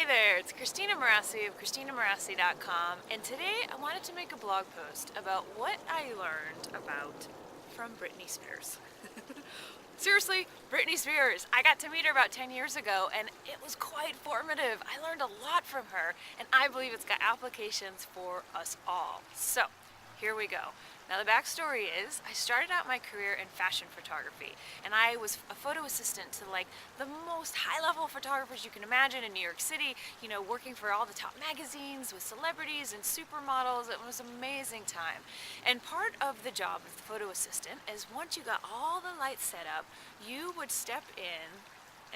Hey there, it's Christina Marassi of ChristinaMarassi.com, and today I wanted to make a blog post about what I learned about from Britney Spears. Seriously, Britney Spears. I got to meet her about 10 years ago, and it was quite formative. I learned a lot from her, and I believe it's got applications for us all. So, here we go. Now the backstory is, I started out my career in fashion photography, and I was a photo assistant to like the most high-level photographers you can imagine in New York City, you know, working for all the top magazines with celebrities and supermodels. It was an amazing time. And part of the job of the photo assistant is once you got all the lights set up, you would step in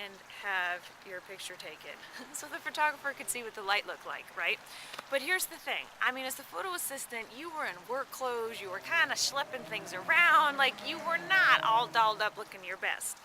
and have your picture taken so the photographer could see what the light looked like, right? But here's the thing. I mean, as the photo assistant, you were in work clothes, you were kind of schlepping things around, like you were not all dolled up looking your best.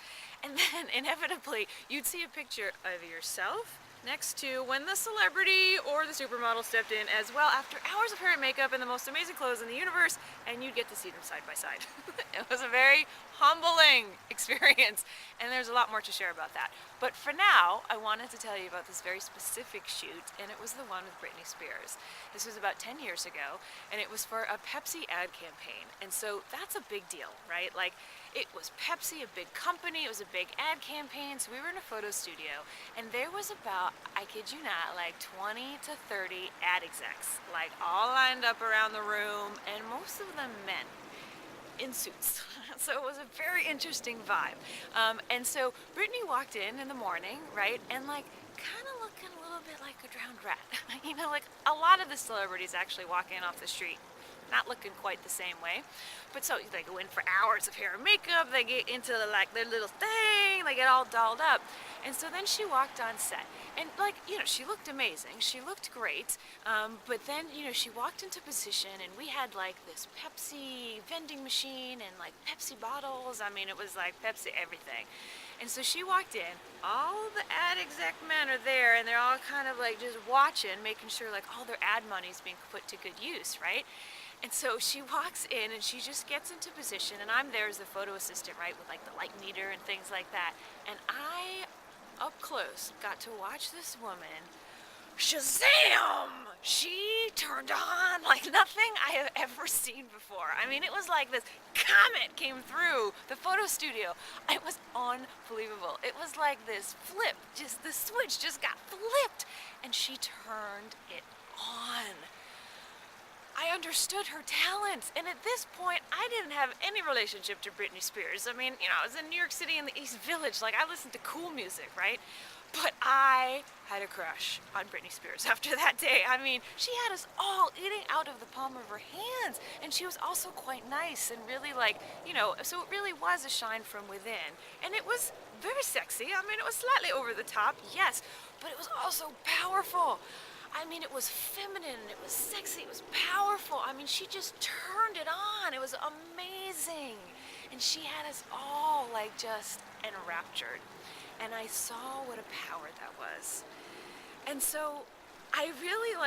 And then inevitably, you'd see a picture of yourself next to when the celebrity or the supermodel stepped in as well after hours of hair and makeup and the most amazing clothes in the universe, and you'd get to see them side by side. It was a very humbling experience, and there's a lot more to share about that. But for now, I wanted to tell you about this very specific shoot, and it was the one with Britney Spears. This was about 10 years ago, and it was for a Pepsi ad campaign. And so that's a big deal, right? Like, it was Pepsi, a big company, it was a big ad campaign, so we were in a photo studio, and there was about, I kid you not, like 20 to 30 ad execs, like all lined up around the room, and most of them men in suits. So it was a very interesting vibe. And so Britney walked in the morning, right, and like kind of looking a little bit like a drowned rat. You know, like a lot of the celebrities actually walk in off the street not looking quite the same way. But so they go in for hours of hair and makeup, they get into like their little thing, they get all dolled up. And so then she walked on set, and like, you know, she looked amazing, she looked great, but then, you know, she walked into position, and we had like this Pepsi vending machine and like Pepsi bottles. I mean, it was like Pepsi everything. And so she walked in, all the ad exec men are there, and they're all kind of like just watching, making sure like all their ad money's being put to good use, right? And so she walks in and she just gets into position, and I'm there as the photo assistant, right, with like the light meter and things like that. And I, up close, got to watch this woman, Shazam! She turned on like nothing I have ever seen before. I mean, it was like this comet came through the photo studio. It was unbelievable. It was like this flip, just the switch just got flipped, and she turned it on. I understood her talent, and at this point, I didn't have any relationship to Britney Spears. I mean, you know, I was in New York City in the East Village, like I listened to cool music, right? But I had a crush on Britney Spears after that day. I mean, she had us all eating out of the palm of her hands, and she was also quite nice and really like, you know, so it really was a shine from within. And it was very sexy. I mean, it was slightly over the top, yes, but it was also powerful. I mean, it was feminine, it was sexy, it was powerful. I mean, she just turned it on. It was amazing. And she had us all like just enraptured. And I saw what a power that was. And so I really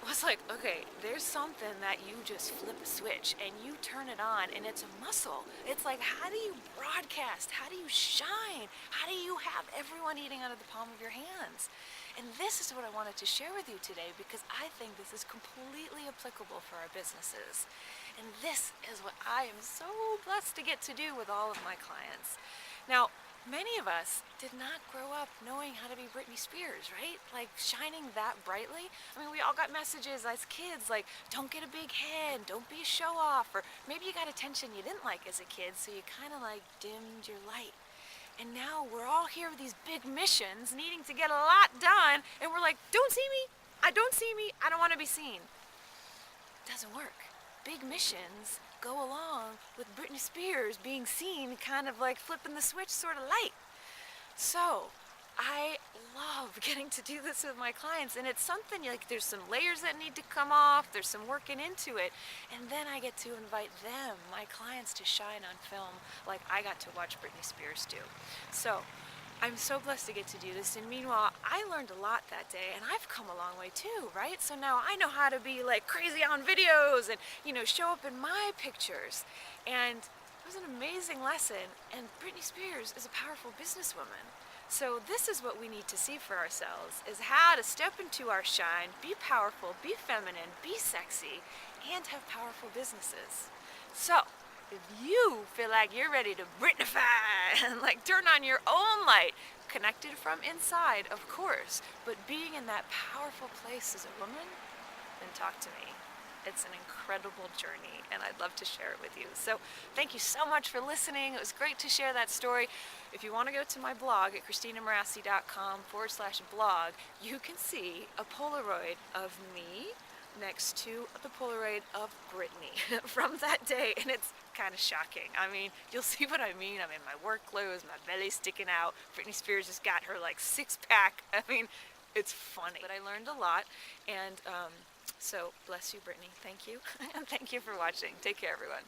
was like, okay, there's something that you just flip a switch and you turn it on, and it's a muscle. It's like, how do you broadcast? How do you shine? How do you have everyone eating out of the palm of your hands? And this is what I wanted to share with you today, because I think this is completely applicable for our businesses. And this is what I am so blessed to get to do with all of my clients. Now, many of us did not grow up knowing how to be Britney Spears, right? Like shining that brightly. I mean, we all got messages as kids like, don't get a big head, don't be a show off, or maybe you got attention you didn't like as a kid, so you kind of like dimmed your light. And now we're all here with these big missions, needing to get a lot done, and we're like, don't see me, I don't want to be seen. Doesn't work. Big missions go along with Britney Spears being seen, kind of like flipping the switch sort of light. So I love getting to do this with my clients, and it's something like there's some layers that need to come off, there's some working into it, and then I get to invite them, my clients, to shine on film like I got to watch Britney Spears do. So I'm so blessed to get to do this, and meanwhile, I learned a lot that day, and I've come a long way too, right? So now I know how to be like crazy on videos and, you know, show up in my pictures. And it was an amazing lesson, and Britney Spears is a powerful businesswoman. So this is what we need to see for ourselves, is how to step into our shine, be powerful, be feminine, be sexy, and have powerful businesses. So if you feel like you're ready to Britnify and like turn on your own light, connected from inside, of course, but being in that powerful place as a woman, then talk to me. It's an incredible journey, and I'd love to share it with you. So thank you so much for listening. It was great to share that story. If you want to go to my blog at christinamarassi.com/blog, you can see a Polaroid of me next to the Polaroid of Britney from that day, and it's kind of shocking. I mean, you'll see what I mean. I'm in my work clothes, my belly's sticking out. Britney Spears just got her like six-pack. I mean, it's funny. But I learned a lot, and so bless you, Britney. Thank you, and thank you for watching. Take care, everyone.